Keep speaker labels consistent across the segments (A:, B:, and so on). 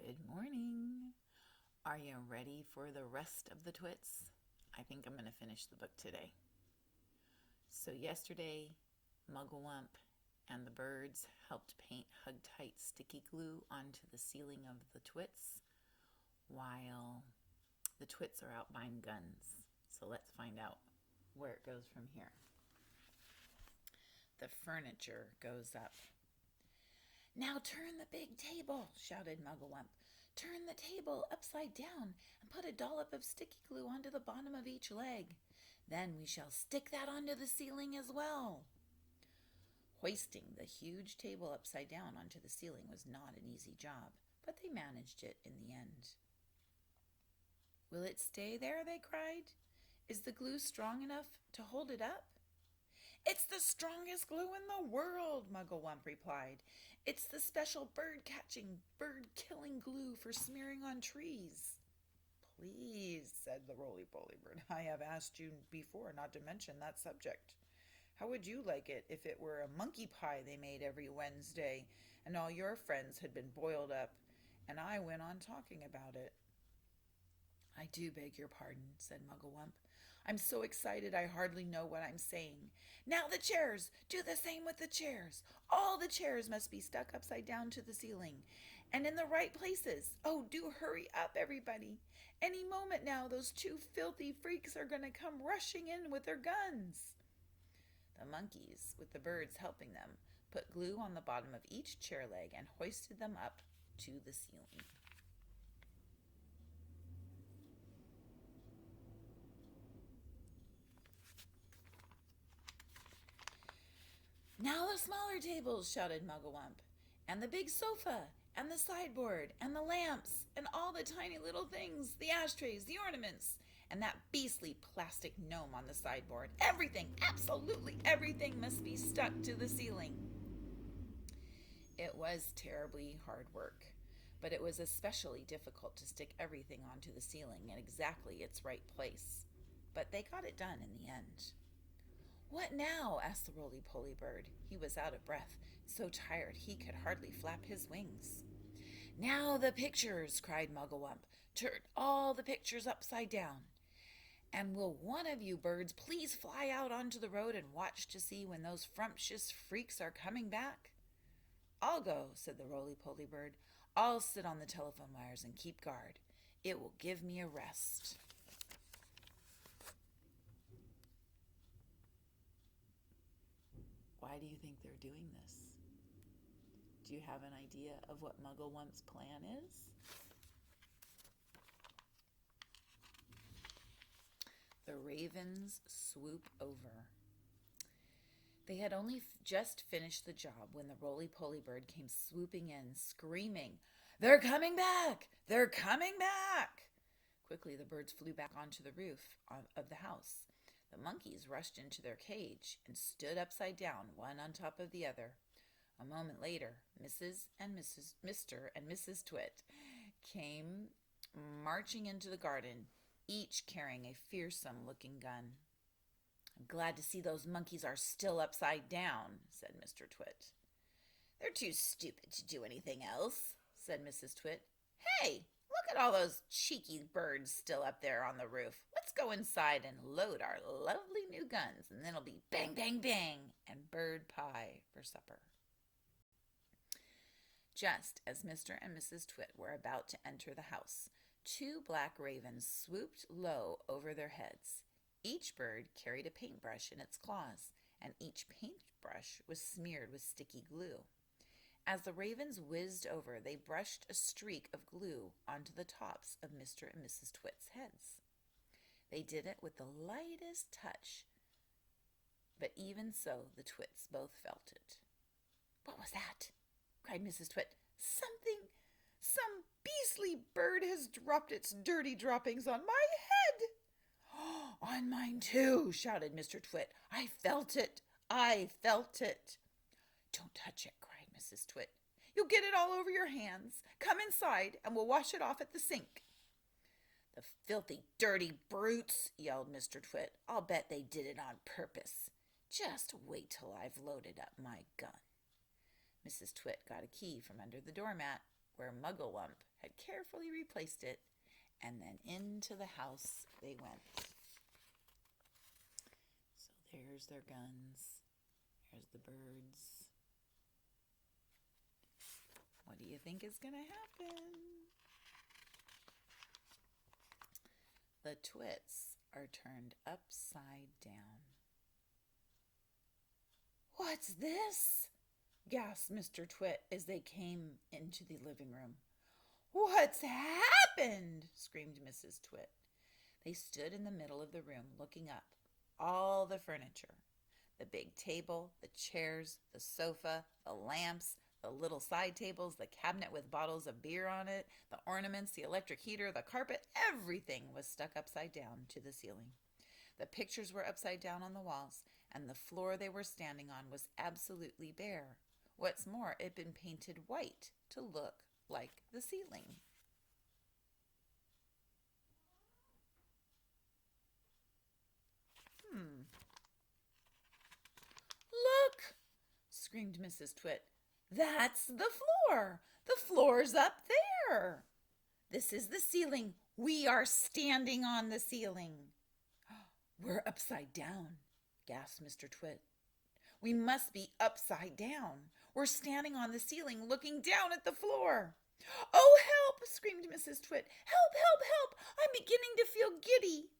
A: Good morning. Are you ready for the rest of the Twits? I think I'm going to finish the book today. So yesterday, Mugglewump and the birds helped paint hug-tight sticky glue onto the ceiling of the Twits while the Twits are out buying guns. So let's find out where it goes from here. The furniture goes up. "Now turn the big table," shouted Mugglewump. "Turn the table upside down and put a dollop of sticky glue onto the bottom of each leg. Then we shall stick that onto the ceiling as well." Hoisting the huge table upside down onto the ceiling was not an easy job, but they managed it in the end. "Will it stay there?" they cried. "Is the glue strong enough to hold it up?" "It's the strongest glue in the world," Mugglewump replied. "It's the special bird-catching, bird-killing glue for smearing on trees." "Please," said the roly-poly bird, "I have asked you before not to mention that subject. How would you like it if it were a monkey pie they made every Wednesday, and all your friends had been boiled up, and I went on talking about it?" "I do beg your pardon," said Mugglewump. "I'm so excited I hardly know what I'm saying. Now the chairs! Do the same with the chairs. All the chairs must be stuck upside down to the ceiling, and in the right places. Oh, do hurry up, everybody. Any moment now those two filthy freaks are going to come rushing in with their guns." The monkeys, with the birds helping them, put glue on the bottom of each chair leg and hoisted them up to the ceiling. "Now the smaller tables," shouted Mugglewump, "and the big sofa, and the sideboard, and the lamps, and all the tiny little things, the ashtrays, the ornaments, and that beastly plastic gnome on the sideboard. Everything, absolutely everything must be stuck to the ceiling." It was terribly hard work, but it was especially difficult to stick everything onto the ceiling in exactly its right place. But they got it done in the end. "What now?" asked the roly-poly bird. He was out of breath, so tired he could hardly flap his wings. "Now the pictures!" cried Mugglewump. "Turn all the pictures upside down. And will one of you birds please fly out onto the road and watch to see when those frumptious freaks are coming back?" "I'll go," said the roly-poly bird. "I'll sit on the telephone wires and keep guard. It will give me a rest." Why do you think they're doing this? Do you have an idea of what Mugglewump's plan is? The ravens swoop over. They had only just finished the job when the roly-poly bird came swooping in, screaming, "They're coming back! They're coming back!" Quickly the birds flew back onto the roof of the house. The monkeys rushed into their cage and stood upside down, one on top of the other. A moment later, Mr. and Mrs. Twit came marching into the garden, each carrying a fearsome-looking gun. "I'm glad to see those monkeys are still upside down," said Mr. Twit. "They're too stupid to do anything else," said Mrs. Twit. "Hey, look at all those cheeky birds still up there on the roof. Let's go inside and load our lovely new guns, and then it'll be bang, bang, bang, and bird pie for supper." Just as Mr. and Mrs. Twit were about to enter the house, two black ravens swooped low over their heads. Each bird carried a paintbrush in its claws, and each paintbrush was smeared with sticky glue. As the ravens whizzed over, they brushed a streak of glue onto the tops of Mr. and Mrs. Twit's heads. They did it with the lightest touch, but even so, the Twits both felt it. "What was that?" cried Mrs. Twit. Some beastly bird has dropped its dirty droppings on my head." "On mine too," shouted Mr. Twit. I felt it. "Don't touch it," cried Mrs. Twit. "You'll get it all over your hands. Come inside and we'll wash it off at the sink." "The filthy, dirty brutes," yelled Mr. Twit. "I'll bet they did it on purpose. Just wait till I've loaded up my gun." Mrs. Twit got a key from under the doormat where Mugglewump had carefully replaced it, and then into the house they went. So there's their guns. There's the birds. What do you think is going to happen? The Twits are turned upside down. "What's this?" gasped Mr. Twit as they came into the living room. "What's happened?" screamed Mrs. Twit. They stood in the middle of the room looking up. All the furniture, the big table, the chairs, the sofa, the lamps, the little side tables, the cabinet with bottles of beer on it, the ornaments, the electric heater, the carpet, everything was stuck upside down to the ceiling. The pictures were upside down on the walls, and the floor they were standing on was absolutely bare. What's more, it had been painted white to look like the ceiling. "Look!" screamed Mrs. Twit. "That's the floor! The floor's up there! This is the ceiling. We are standing on the ceiling." "We're upside down," gasped Mr. Twit. "We must be upside down. We're standing on the ceiling looking down at the floor." "Oh, help!" screamed Mrs. Twit. "Help, help, help! I'm beginning to feel giddy."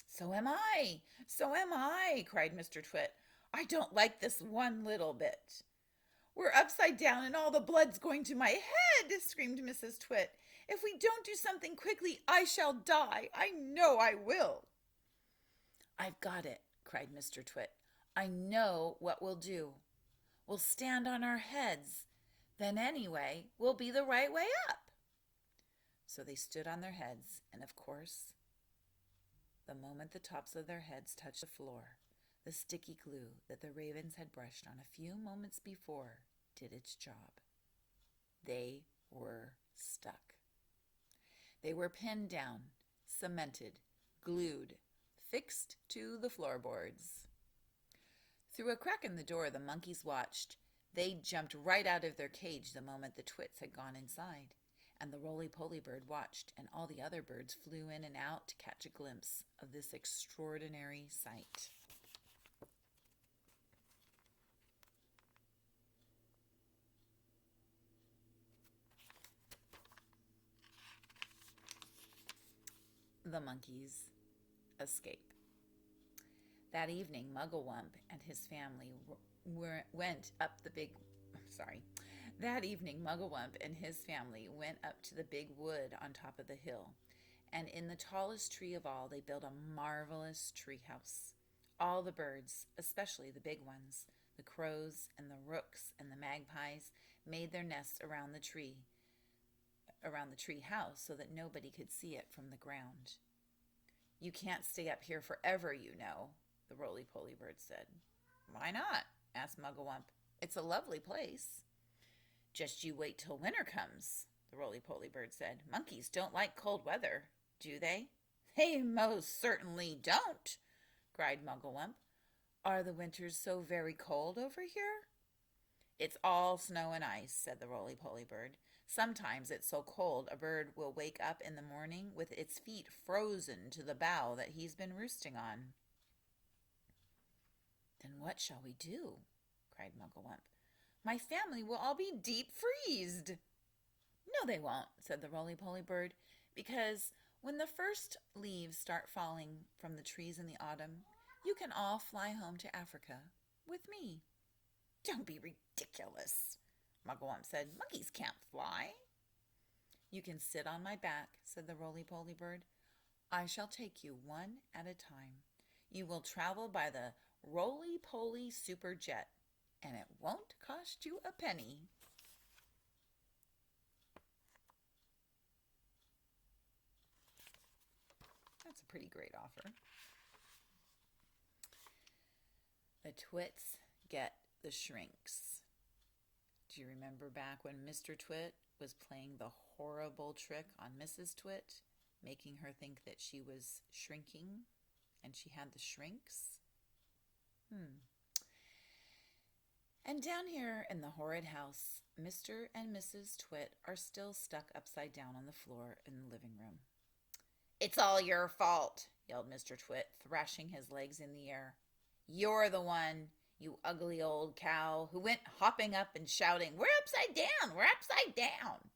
A: "So am I! So am I!" cried Mr. Twit. "I don't like this one little bit." "We're upside down and all the blood's going to my head!" screamed Mrs. Twit. "If we don't do something quickly, I shall die. I know I will." "I've got it," cried Mr. Twit. "I know what we'll do. We'll stand on our heads. Then anyway, we'll be the right way up." So they stood on their heads, and of course, the moment the tops of their heads touched the floor, the sticky glue that the ravens had brushed on a few moments before did its job. They were stuck. They were pinned down, cemented, glued, fixed to the floorboards. Through a crack in the door, the monkeys watched. They jumped right out of their cage the moment the Twits had gone inside, and the roly-poly bird watched, and all the other birds flew in and out to catch a glimpse of this extraordinary sight. The monkeys escape. That evening, Mugglewump and his family went up the big. That evening, Mugglewump and his family went up to the big wood on top of the hill, and in the tallest tree of all, they built a marvelous tree house. All the birds, especially the big ones, the crows and the rooks and the magpies, made their nests around the tree house, so that nobody could see it from the ground. "You can't stay up here forever, you know," the roly-poly bird said. "Why not?" asked Mugglewump. "It's a lovely place." "Just you wait till winter comes," the roly-poly bird said. "Monkeys don't like cold weather, do they?" "They most certainly don't," cried Mugglewump. "Are the winters so very cold over here?" "It's all snow and ice," said the roly-poly bird. "Sometimes it's so cold a bird will wake up in the morning with its feet frozen to the bough that he's been roosting on." "Then what shall we do?" cried Mugglewump. "My family will all be deep freezed." "No, they won't," said the roly-poly bird, "because when the first leaves start falling from the trees in the autumn, you can all fly home to Africa with me." "Don't be ridiculous," Mugglewump said. "Monkeys can't fly." "You can sit on my back," said the roly-poly bird. "I shall take you one at a time. You will travel by the roly-poly super jet, and it won't cost you a penny." That's a pretty great offer. The Twits get the shrinks. Do you remember back when Mr. Twit was playing the horrible trick on Mrs. Twit, making her think that she was shrinking and she had the shrinks? And down here in the horrid house, Mr. and Mrs. Twit are still stuck upside down on the floor in the living room. "It's all your fault," yelled Mr. Twit, thrashing his legs in the air. "You're the one, you ugly old cow, who went hopping up and shouting, 'We're upside down! We're upside down!'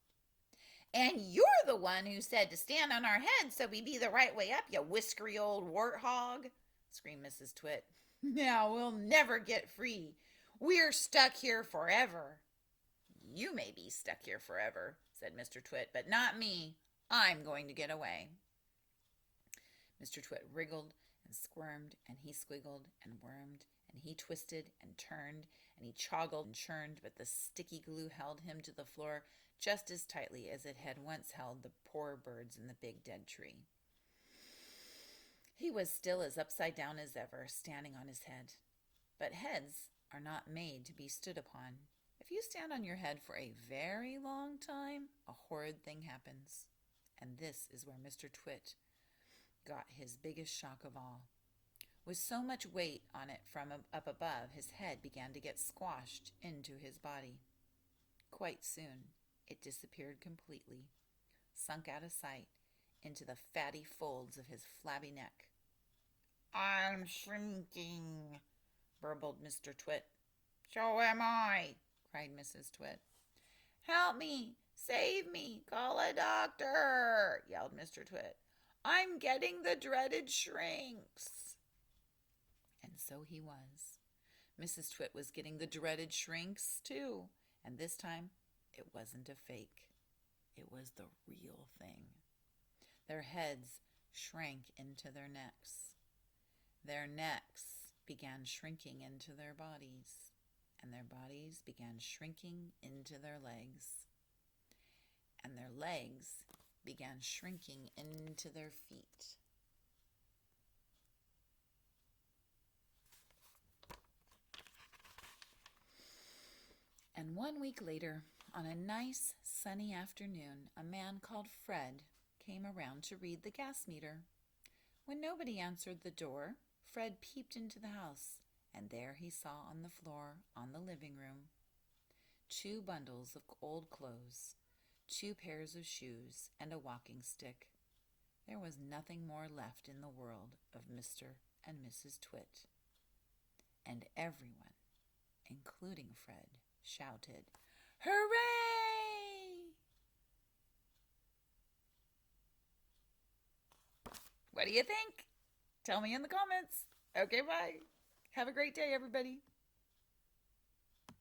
A: And you're the one who said to stand on our heads so we be the right way up, you whiskery old warthog," screamed Mrs. Twit. "Now we'll never get free. We're stuck here forever." "You may be stuck here forever," said Mr. Twit, "but not me. I'm going to get away." Mr. Twit wriggled and squirmed, and he squiggled and wormed, and he twisted and turned, and he choggled and churned, but the sticky glue held him to the floor just as tightly as it had once held the poor birds in the big dead tree. He was still as upside down as ever, standing on his head. But heads are not made to be stood upon. If you stand on your head for a very long time, a horrid thing happens. And this is where Mr. Twit got his biggest shock of all. With so much weight on it from up above, his head began to get squashed into his body. Quite soon, it disappeared completely, sunk out of sight into the fatty folds of his flabby neck. "I'm shrinking," burbled Mr. Twit. "So am I," cried Mrs. Twit. "Help me! Save me! Call a doctor!" yelled Mr. Twit. "I'm getting the dreaded shrinks." And so he was. Mrs. Twit was getting the dreaded shrinks, too. And this time, it wasn't a fake. It was the real thing. Their heads shrank into their necks. Their necks began shrinking into their bodies. And their bodies began shrinking into their legs. And their legs began shrinking into their feet. And 1 week later, on a nice sunny afternoon, a man called Fred came around to read the gas meter. When nobody answered the door, Fred peeped into the house, and there he saw on the floor on the living room 2 bundles of old clothes, 2 pairs of shoes, and a walking stick. There was nothing more left in the world of Mr. and Mrs. Twit. And everyone, including Fred, shouted, "Hooray!" What do you think? Tell me in the comments. Okay, bye. Have a great day, everybody.